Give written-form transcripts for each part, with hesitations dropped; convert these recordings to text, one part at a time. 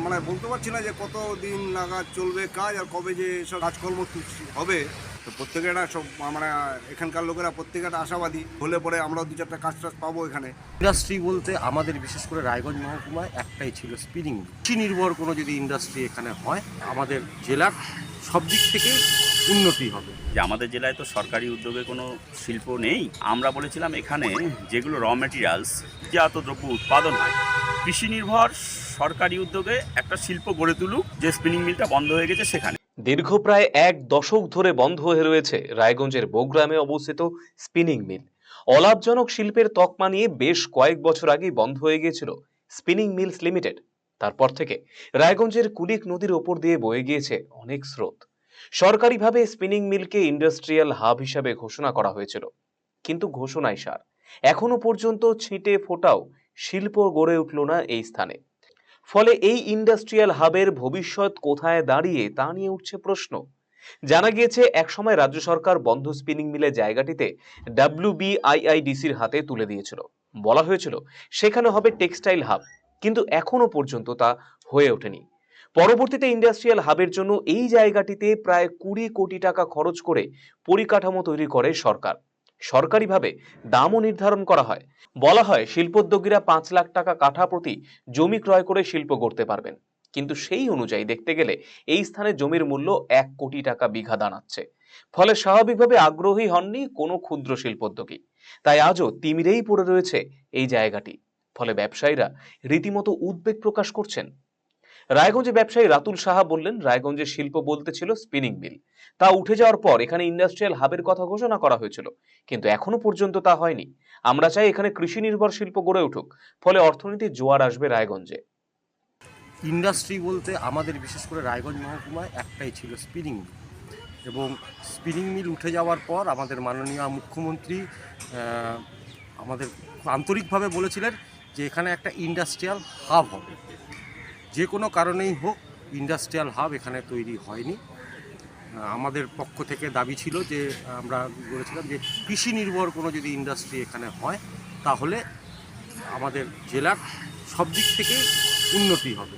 মানে বলতে পারছি না যে কত দিন নাগাদ চলবে কাজ আর কবে যে সব কাজকর্ম হবে। তো প্রত্যেকে একটা সব মানে এখানকার লোকেরা প্রত্যেকে একটা আশাবাদী, হলে পরে আমরাও দু চারটা কাজ টাজ পাবো এখানে। ইন্ডাস্ট্রি বলতে আমাদের বিশেষ করে রায়গঞ্জ মহকুমায় একটাই ছিল, স্পিনিং। কৃষি নির্ভর কোনো যদি ইন্ডাস্ট্রি এখানে হয়, আমাদের জেলার সব দিক থেকেই উন্নতি হবে। যে আমাদের জেলায় তো সরকারি উদ্যোগে কোনো শিল্প নেই। আমরা বলেছিলাম এখানে যেগুলো র ম্যাটেরিয়ালস, জাত দ্রব্য উৎপাদন হয়, কৃষি নির্ভর সরকারি উদ্যোগে একটা শিল্প গড়ে তুলুক। যে স্পিনিং মিলটা বন্ধ হয়ে গেছে সেখানে। দীর্ঘ প্রায় 1 দশক ধরে বন্ধ হয়ে রয়েছে রায়গঞ্জের বগুড়ামে অবস্থিত স্পিনিং মিল। অলাভজনক শিল্পের তকমা নিয়ে বেশ কয়েক বছর আগেই বন্ধ হয়ে গিয়েছিল স্পিনিং মিলস লিমিটেড। তারপর থেকে রায়গঞ্জের কুলিক নদীর ওপর দিয়ে বয়ে গিয়েছে অনেক স্রোত। সরকারিভাবে স্পিনিং মিলকে ইন্ডাস্ট্রিয়াল হাব হিসাবে ঘোষণা করা হয়েছিল, কিন্তু ঘোষণায় সার। এখনো পর্যন্ত ছিটে ফোটাও শিল্প গড়ে উঠল না এই স্থানে। ফলে এই ইন্ডাস্ট্রিয়াল হাবের ভবিষ্যৎ কোথায় দাঁড়িয়ে তা নিয়ে উঠছে প্রশ্ন। জানা গিয়েছে একসময় রাজ্য সরকার বন্ধ স্পিনিং মিলের জায়গাটিতে WBIIDCর হাতে তুলে দিয়েছিল। বলা হয়েছিল সেখানে হবে টেক্সটাইল হাব, কিন্তু এখনো পর্যন্ত তা হয়ে ওঠেনি। পরবর্তীতে ইন্ডাস্ট্রিয়াল হাবের জন্য এই জায়গাটিতে প্রায় 20 কোটি টাকা খরচ করে পরিকাঠামো তৈরি করে সরকার। সরকারিভাবে দামও নির্ধারণ করা হয়। বলা হয় শিল্পোদ্যোগীরা 5 লাখ টাকা কাঠা প্রতি জমি ক্রয় করে শিল্প গড়তে পারবেন, কিন্তু সেই অনুযায়ী দেখতে গেলে এই স্থানে জমির মূল্য 1 কোটি টাকা বিঘা দাঁড়াচ্ছে। ফলে স্বাভাবিকভাবে আগ্রহী হননি কোনো ক্ষুদ্র শিল্পোদ্যোগী। তাই আজও তিমিরেই পড়ে রয়েছে এই জায়গাটি। ফলে ব্যবসায়ীরা রীতিমতো উদ্বেগ প্রকাশ করছেন। রায়গঞ্জে ব্যবসায়ী রাতুল সাহা বললেন, রায়গঞ্জের শিল্প বলতে ছিল স্পিনিং মিল। তা উঠে যাওয়ার পর এখানে ইন্ডাস্ট্রিয়াল হাবের কথা ঘোষণা করা হয়েছিল, কিন্তু এখনো পর্যন্ত তা হয়নি। আমরা চাই এখানে কৃষি নির্ভর শিল্প গড়ে উঠুক, ফলে অর্থনীতির জোয়ার আসবে রায়গঞ্জে। ইন্ডাস্ট্রি বলতে আমাদের বিশেষ করে রায়গঞ্জ মহকুমায় একটাই ছিল, স্পিনিং মিল। এবং স্পিনিং মিল উঠে যাওয়ার পর আমাদের মাননীয় মুখ্যমন্ত্রী আমাদের আন্তরিকভাবে বলেছিলেন যে এখানে একটা ইন্ডাস্ট্রিয়াল হাব হবে। যে কোনো কারণেই হোক ইন্ডাস্ট্রিয়াল হাব এখানে তৈরি হয়নি। আমাদের পক্ষ থেকে দাবি ছিল যে আমরা বলেছিলাম যে কৃষি নির্ভর কোনো যদি ইন্ডাস্ট্রি এখানে হয়, তাহলে আমাদের জেলার সব দিক থেকেই উন্নতি হবে।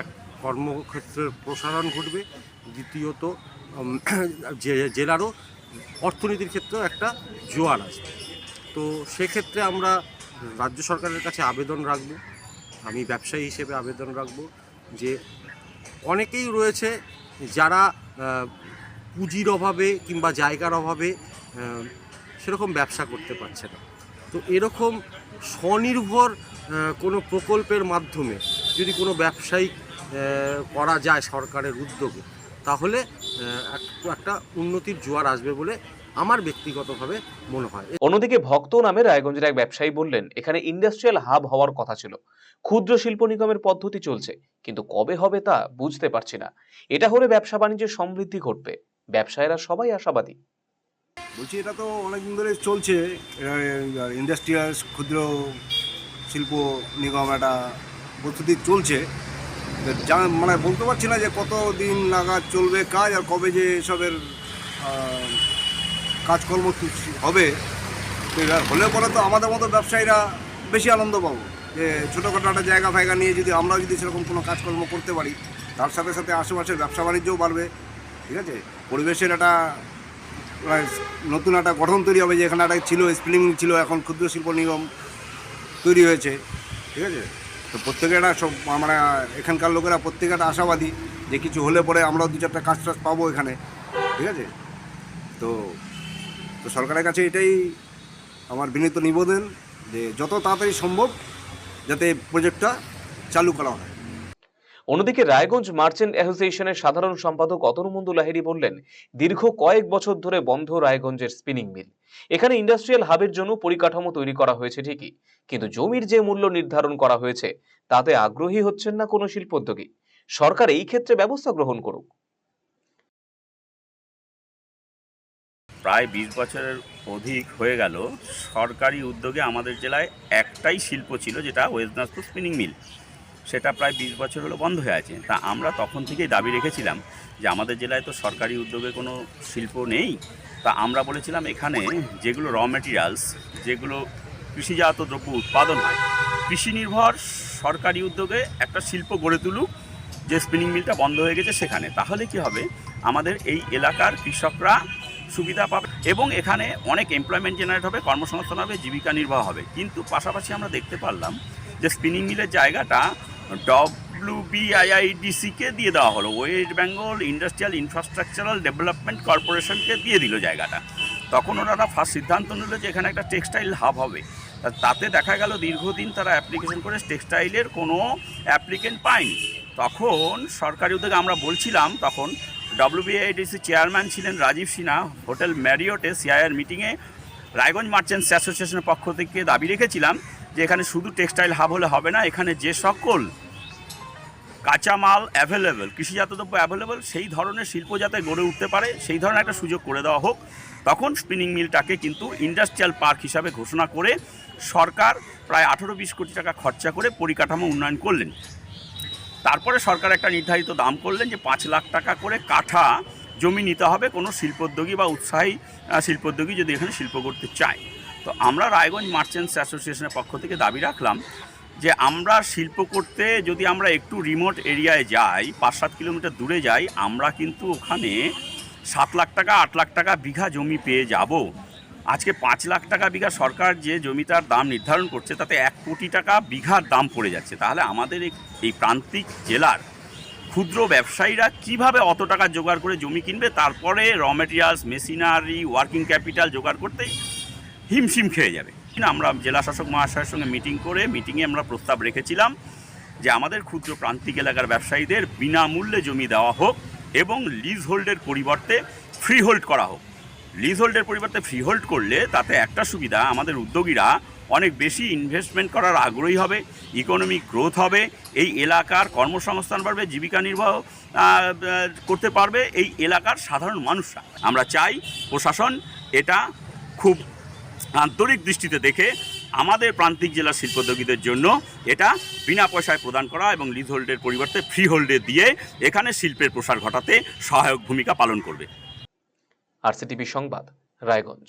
এক কর্মক্ষেত্রের প্রসারণ ঘটবে, দ্বিতীয়ত জেলারও অর্থনীতির ক্ষেত্রেও একটা জোয়ার আসবে। তো সেক্ষেত্রে আমরা রাজ্য সরকারের কাছে আবেদন রাখব, আমি ব্যবসায়ী হিসেবে আবেদন রাখব যে অনেকেই রয়েছে যারা পুঁজির অভাবে কিংবা জায়গার অভাবে সেরকম ব্যবসা করতে পারছে না। তো এরকম স্বনির্ভর কোনো প্রকল্পের মাধ্যমে যদি কোনো ব্যবসায়িক করা যায় সরকারের উদ্যোগে, তাহলে একটা উন্নতির জোয়ার আসবে বলে আমার ব্যক্তিগতভাবে মনে হয়। অন্যদিকে ভক্ত নামে রায়গঞ্জের এক ব্যবসায়ী বললেন, এখানে ইন্ডাস্ট্রিয়াল হাব হওয়ার কথা ছিল, ক্ষুদ্র শিল্প নিগমের পদ্ধতি চলছে, কিন্তু কবে হবে তা বুঝতে পারছি না। এটা হলে ব্যবসা বাণিজ্যের সমৃদ্ধি ঘটবে। ব্যবসায়ীরা সবাই আশাবাদী। বলছি এটা তো অনেকদিন ধরে চলছে, ইন্ডাস্ট্রিয়াল ক্ষুদ্র শিল্প নিগম একটা পদ্ধতি চলছে। মানে বলতে পারছি না যে কত দিন নাগাদ চলবে কাজ আর কবে যে এসবের কাজকর্ম হবে। তো এবার হলে পরে তো আমাদের মতো ব্যবসায়ীরা বেশি আনন্দ পাবো, যে ছোটোখাটো একটা জায়গা ফায়গা নিয়ে যদি আমরাও যদি সেরকম কোনো কাজকর্ম করতে পারি, তার সাথে সাথে আশেপাশের ব্যবসা বাণিজ্যও বাড়বে। ঠিক আছে, পরিবেশের একটা নতুন একটা গঠন তৈরি হবে, যে এখানে একটা ছিল স্পিনিং মিল ছিল, এখন ক্ষুদ্র শিল্প নিগম তৈরি হয়েছে। ঠিক আছে, তো প্রত্যেকে একটা সব মানে এখানকার লোকেরা প্রত্যেকে একটা আশাবাদী যে কিছু হলে পরে আমরাও দু চারটা কাজ টাজ পাবো এখানে। ঠিক আছে, তো সরকারের কাছে এটাই আমার বিনীত নিবেদন যে যত তাড়াতাড়ি সম্ভব যাতে প্রজেক্টটা চালু করা হয়। অন্যদিকে রায়গঞ্জ মার্চেন্ট অ্যাসোসিয়েশনের সাধারণ সম্পাদক অতনুমন্দু লাহিড়ী বললেন, দীর্ঘ কয়েক বছর ধরে বন্ধ রায়গঞ্জের স্পিনিং মিল। এখানে ইন্ডাস্ট্রিয়াল হাবের জন্য পরিকাঠামো তৈরি করা হয়েছে ঠিকই, কিন্তু জমির যে মূল্য নির্ধারণ করা হয়েছে তাতে আগ্রহী হচ্ছেন না কোনো শিল্পোদ্যোগী। সরকার এই ক্ষেত্রে ব্যবস্থা গ্রহণ করুক। প্রায় 20 বছরের অধিক হয়ে গেল সরকারি উদ্যোগে আমাদের জেলায় একটাই শিল্প ছিল, যেটা ওয়েস্ট দিনাজপুর স্পিনিং মিল। সেটা প্রায় 20 বছর হলো বন্ধ হয়ে আছে। তা আমরা তখন থেকেই দাবি রেখেছিলাম যে আমাদের জেলায় তো সরকারি উদ্যোগে কোনো শিল্প নেই। তা আমরা বলেছিলাম এখানে যেগুলো র ম্যাটেরিয়ালস, যেগুলো কৃষিজাত দ্রব্য উৎপাদন হয়, কৃষি নির্ভর সরকারি উদ্যোগে একটা শিল্প গড়ে তুলুক, যে স্পিনিং মিলটা বন্ধ হয়ে গেছে সেখানে। তাহলে কি হবে, আমাদের এই এলাকার কৃষকরা সুবিধা পাবে এবং এখানে অনেক এমপ্লয়মেন্ট জেনারেট হবে, কর্মসংস্থান হবে, জীবিকা নির্বাহ হবে। কিন্তু পাশাপাশি আমরা দেখতে পারলাম যে স্পিনিং মিলের জায়গাটা WBIIDC-কে দিয়ে দেওয়া হলো, West Bengal industrial infrastructural development কর্পোরেশনকে দিয়ে দিল জায়গাটা। তখন ওনারা ফার্স্ট সিদ্ধান্ত নিল যে এখানে একটা টেক্সটাইল হাব হবে। তাতে দেখা গেল দীর্ঘদিন তারা অ্যাপ্লিকেশন করে টেক্সটাইলের কোনো অ্যাপ্লিকেন্ট পায়নি। তখন সরকারি উদ্যোগে আমরা বলছিলাম, তখন WBIIDC চেয়ারম্যান ছিলেন রাজীব সিনহা, হোটেল ম্যারিয়টে সিআইআর মিটিংয়ে রায়গঞ্জ মার্চেন্টস অ্যাসোসিয়েশনের পক্ষ থেকে দাবি রেখেছিলাম যে এখানে শুধু টেক্সটাইল হাব হলে হবে না, এখানে যে সকল কাঁচামাল অ্যাভেলেবেল, কৃষিজাত দ্রব্য অ্যাভেলেবেল, সেই ধরনের শিল্প যাতে গড়ে উঠতে পারে সেই ধরনের একটা সুযোগ করে দেওয়া হোক। তখন স্পিনিং মিলটাকে কিন্তু ইন্ডাস্ট্রিয়াল পার্ক হিসাবে ঘোষণা করে সরকার প্রায় 18-20 কোটি টাকা খরচা করে পরিকাঠামো উন্নয়ন করলেন। তারপরে সরকার একটা নির্ধারিত দাম করলেন যে 5 লাখ টাকা করে কাঠা জমি নিতে হবে কোনো শিল্পোদ্যোগী বা উৎসাহী শিল্পোদ্যোগী যদি এখানে শিল্প করতে চায়। তো আমরা রায়গঞ্জ মার্চেন্টস অ্যাসোসিয়েশনের পক্ষ থেকে দাবি রাখলাম যে আমরা শিল্প করতে যদি আমরা একটু রিমোট এরিয়ায় যাই, 5-7 কিলোমিটার দূরে যাই, আমরা কিন্তু ওখানে 7 লাখ টাকা 8 লাখ টাকা বিঘা জমি পেয়ে যাব। আজকে 5 লাখ টাকা বিঘা সরকার যে জমিটার দাম নির্ধারণ করছে তাতে 1 কোটি টাকা বিঘার দাম পড়ে যাচ্ছে। তাহলে আমাদের এই প্রান্তিক জেলার ক্ষুদ্র ব্যবসায়ীরা কিভাবে অত টাকা জোগাড় করে জমি কিনবে, তারপরে raw materials, machinery, working capital জোগাড় করতেই হিমশিম খেয়ে যাবে। আমরা জেলা শাসক মহাশয়ের সঙ্গে মিটিংয়ে আমরা প্রস্তাব রেখেছিলাম যে আমাদের ক্ষুদ্র প্রান্তিক এলাকার ব্যবসায়ীদের বিনামূল্যে জমি দেওয়া হোক এবং লিজ হোল্ডের পরিবর্তে ফ্রি হোল্ড করা হোক। লিজ হোল্ডের পরিবর্তে ফ্রি হোল্ড করলে তাতে একটা সুবিধা, আমাদের উদ্যোগীরা অনেক বেশি ইনভেস্টমেন্ট করার আগ্রহী হবে, ইকোনমিক গ্রোথ হবে, এই এলাকার কর্মসংস্থান বাড়বে, জীবিকা নির্বাহ করতে পারবে এই এলাকার সাধারণ মানুষরা। আমরা চাই প্রশাসন এটা খুব আন্তরিক দৃষ্টিতে দেখে আমাদের প্রান্তিক জেলার শিল্পোদ্যোগীদের জন্য এটা বিনা পয়সায় প্রদান করা এবং লিজ হোল্ডের পরিবর্তে ফ্রি হোল্ডে দিয়ে এখানে শিল্পের প্রসার ঘটাতে সহায়ক ভূমিকা পালন করবে। RCTV সংবাদ, রায়গঞ্জ।